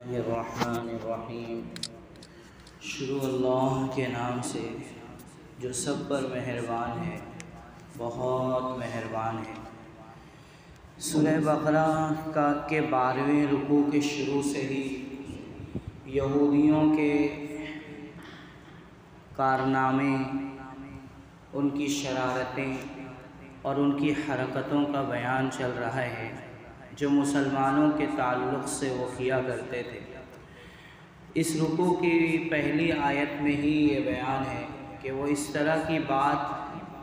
الرحمن الرحیم۔ شروع اللہ کے نام سے جو سب پر مہربان ہے، بہت مہربان ہے۔ سورہ بقرہ کے 12ویں رکوع کے شروع سے ہی یہودیوں کے کارنامے، ان کی شرارتیں اور ان کی حرکتوں کا بیان چل رہا ہے جو مسلمانوں کے تعلق سے وہ کیا کرتے تھے۔ اس رکوع کی پہلی آیت میں ہی یہ بیان ہے کہ وہ اس طرح کی بات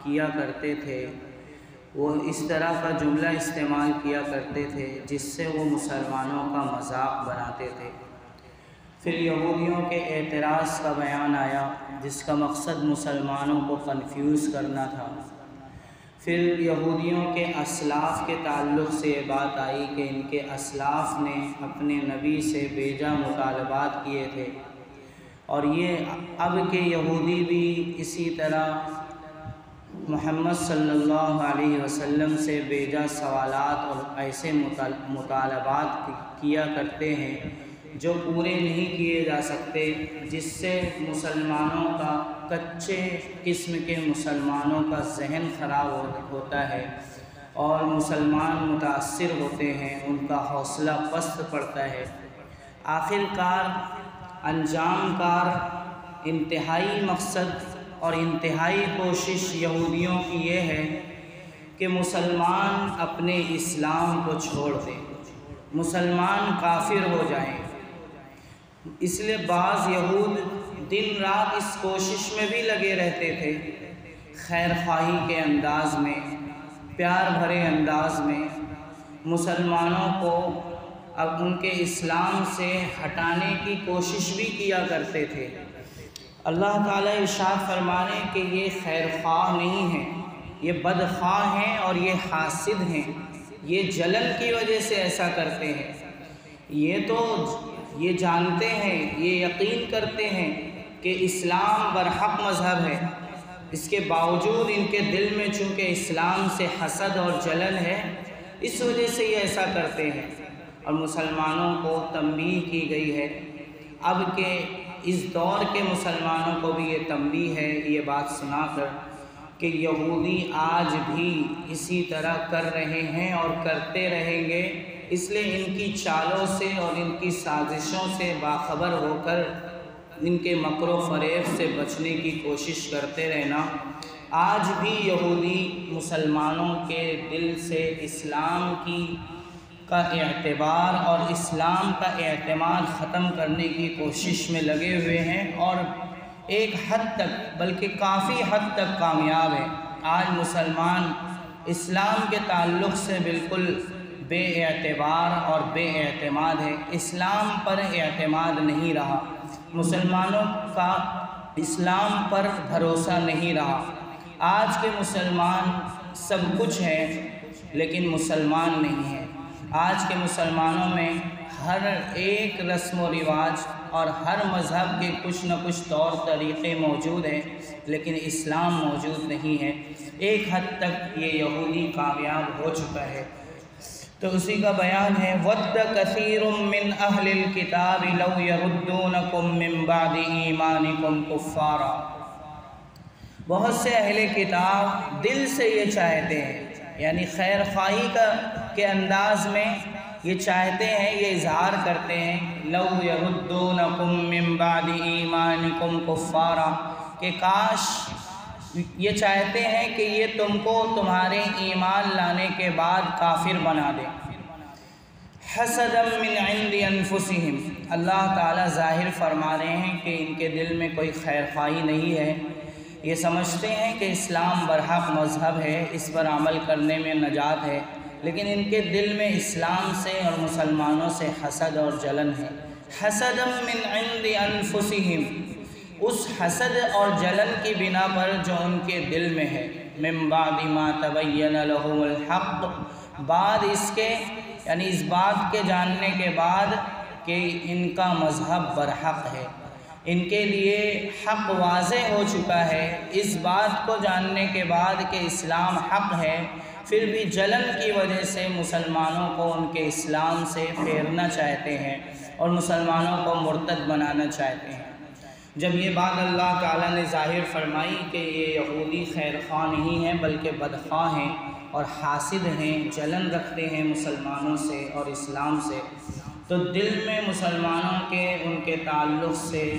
کیا کرتے تھے، وہ اس طرح کا جملہ استعمال کیا کرتے تھے جس سے وہ مسلمانوں کا مذاق بناتے تھے۔ پھر یہودیوں کے اعتراض کا بیان آیا جس کا مقصد مسلمانوں کو کنفیوز کرنا تھا۔ پھر یہودیوں کے اسلاف کے تعلق سے یہ بات آئی کہ ان کے اسلاف نے اپنے نبی سے بیجا مطالبات کیے تھے، اور یہ اب کے یہودی بھی اسی طرح محمد صلی اللہ علیہ وسلم سے بیجا سوالات اور ایسے مطالبات کیا کرتے ہیں جو پورے نہیں کیے جا سکتے، جس سے مسلمانوں کا کچے قسم کے مسلمانوں کا ذہن خراب ہوتا ہے اور مسلمان متاثر ہوتے ہیں، ان کا حوصلہ پست پڑتا ہے۔ آخر کار انجام کار انتہائی مقصد اور انتہائی کوشش یہودیوں کی یہ ہے کہ مسلمان اپنے اسلام کو چھوڑ دیں، مسلمان کافر ہو جائیں۔ اس لیے بعض یہود دن رات اس کوشش میں بھی لگے رہتے تھے، خیر خواہی کے انداز میں، پیار بھرے انداز میں مسلمانوں کو اب ان کے اسلام سے ہٹانے کی کوشش بھی کیا کرتے تھے۔ اللہ تعالیٰ ارشاد فرمانے کہ یہ خیر خواہ نہیں ہیں، یہ بدخواہ ہیں اور یہ حاسد ہیں، یہ جلن کی وجہ سے ایسا کرتے ہیں۔ یہ جانتے ہیں، یہ یقین کرتے ہیں کہ اسلام برحق مذہب ہے، اس کے باوجود ان کے دل میں چونکہ اسلام سے حسد اور جلن ہے، اس وجہ سے یہ ایسا کرتے ہیں۔ اور مسلمانوں کو تنبیہ کی گئی ہے، اب کے اس دور کے مسلمانوں کو بھی یہ تنبیہ ہے یہ بات سنا کر کہ یہودی آج بھی اسی طرح کر رہے ہیں اور کرتے رہیں گے، اس لیے ان کی چالوں سے اور ان کی سازشوں سے باخبر ہو کر ان کے مکر و فریب سے بچنے کی کوشش کرتے رہنا۔ آج بھی یہودی مسلمانوں کے دل سے اسلام کا اعتبار اور اسلام کا اعتماد ختم کرنے کی کوشش میں لگے ہوئے ہیں، اور ایک حد تک بلکہ کافی حد تک کامیاب ہیں۔ آج مسلمان اسلام کے تعلق سے بالکل بے اعتبار اور بے اعتماد ہے، اسلام پر اعتماد نہیں رہا، مسلمانوں کا اسلام پر بھروسہ نہیں رہا۔ آج کے مسلمان سب کچھ ہیں لیکن مسلمان نہیں ہیں۔ آج کے مسلمانوں میں ہر ایک رسم و رواج اور ہر مذہب کے کچھ نہ کچھ طور طریقے موجود ہیں لیکن اسلام موجود نہیں ہے۔ ایک حد تک یہ یہودی کامیاب ہو چکا ہے۔ تو اسی کا بیان ہے وَدَّ كَثِيرٌ مِّنْ أَهْلِ الْكِتَابِ لَوْ يَرُدُّونَكُم مِّن بَعْدِ إِيمَانِكُمْ كُفَّارًا۔ بہت سے اہل کتاب دل سے یہ چاہتے ہیں، یعنی خیر خواہی کے انداز میں یہ چاہتے ہیں، یہ اظہار کرتے ہیں لَوْ يَرُدُّونَكُم مِّن بَعْدِ إِيمَانِكُمْ كُفَّارًا، کہ کاش یہ چاہتے ہیں کہ یہ تم کو تمہارے ایمان لانے کے بعد کافر بنا دیں۔ حسدًا من عند انفسہم، اللہ تعالیٰ ظاہر فرما رہے ہیں کہ ان کے دل میں کوئی خیر خواہی نہیں ہے، یہ سمجھتے ہیں کہ اسلام برحق مذہب ہے، اس پر عمل کرنے میں نجات ہے، لیکن ان کے دل میں اسلام سے اور مسلمانوں سے حسد اور جلن ہے۔ حسدًا من عند انفسہم، اس حسد اور جلن کی بنا پر جو ان کے دل میں ہے، من بعد ما تبین لهم الحق، بعد اس کے یعنی اس بات کے جاننے کے بعد کہ ان کا مذہب برحق ہے، ان کے لیے حق واضح ہو چکا ہے، اس بات کو جاننے کے بعد کہ اسلام حق ہے، پھر بھی جلن کی وجہ سے مسلمانوں کو ان کے اسلام سے پھیرنا چاہتے ہیں۔ اور مسلمانوں کو مرتد بنانا چاہتے ہیں۔ جب یہ بات اللہ تعالیٰ نے ظاہر فرمائی کہ یہ یہودی خیر خواہ نہیں ہیں بلکہ بدخواہ ہیں اور حاسد ہیں، جلن رکھتے ہیں مسلمانوں سے اور اسلام سے، تو دل میں مسلمانوں کے ان کے تعلق سے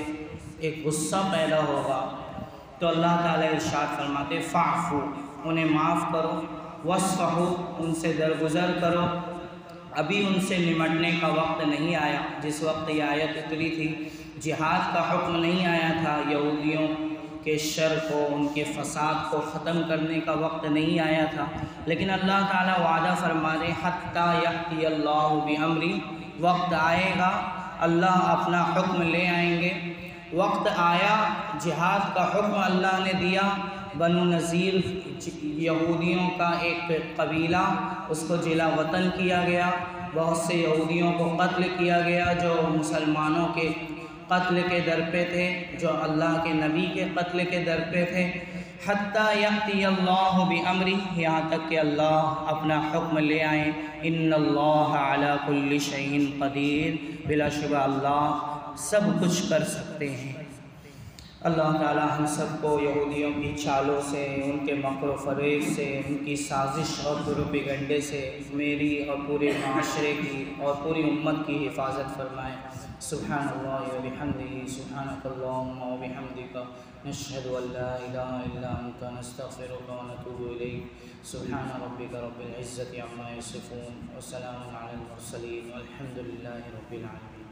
ایک غصہ پیدا ہوگا۔ تو اللہ تعالیٰ ارشاد فرماتے فاعفو، انہیں معاف کرو، واصفحوا، ان سے درگزر کرو۔ ابھی ان سے نمٹنے کا وقت نہیں آیا۔ جس وقت یہ آیت اتری تھی جہاد کا حکم نہیں آیا تھا، یہودیوں کے شر کو، ان کے فساد کو ختم کرنے کا وقت نہیں آیا تھا، لیکن اللہ تعالیٰ وعدہ فرما رہے حتیٰ یأتی اللہ بامری، وقت آئے گا اللہ اپنا حکم لے آئیں گے۔ وقت آیا، جہاد کا حکم اللہ نے دیا، بنو نذیر یہودیوں کا ایک قبیلہ، اس کو جلا وطن کیا گیا، بہت سے یہودیوں کو قتل کیا گیا جو مسلمانوں کے قتل کے در پہ تھے، جو اللہ کے نبی کے قتل کے در پہ تھے۔ حتیٰ یأتی اللہ بامری، یہاں تک کہ اللہ اپنا حکم لے آئیں۔ ان اللہ علی کل شیء قدیر، بلا شبہ اللہ سب کچھ کر سکتے ہیں۔ اللہ تعالیٰ ہم سب کو یہودیوں کی چالوں سے، ان کے مکر و فریب سے، ان کی سازش اور پروپیگنڈے سے میری اور پورے معاشرے کی اور پوری امت کی حفاظت فرمائے۔ سبحان اللہ و بحمدہ، سبحانک اللہم و بحمدک، نشہد ان لا الہ الا انت، نستغفرک و نتوب الیک۔ سبحان ربک رب العزت عما یصفون، وسلام علی المرسلین، والحمد للہ رب العالمین۔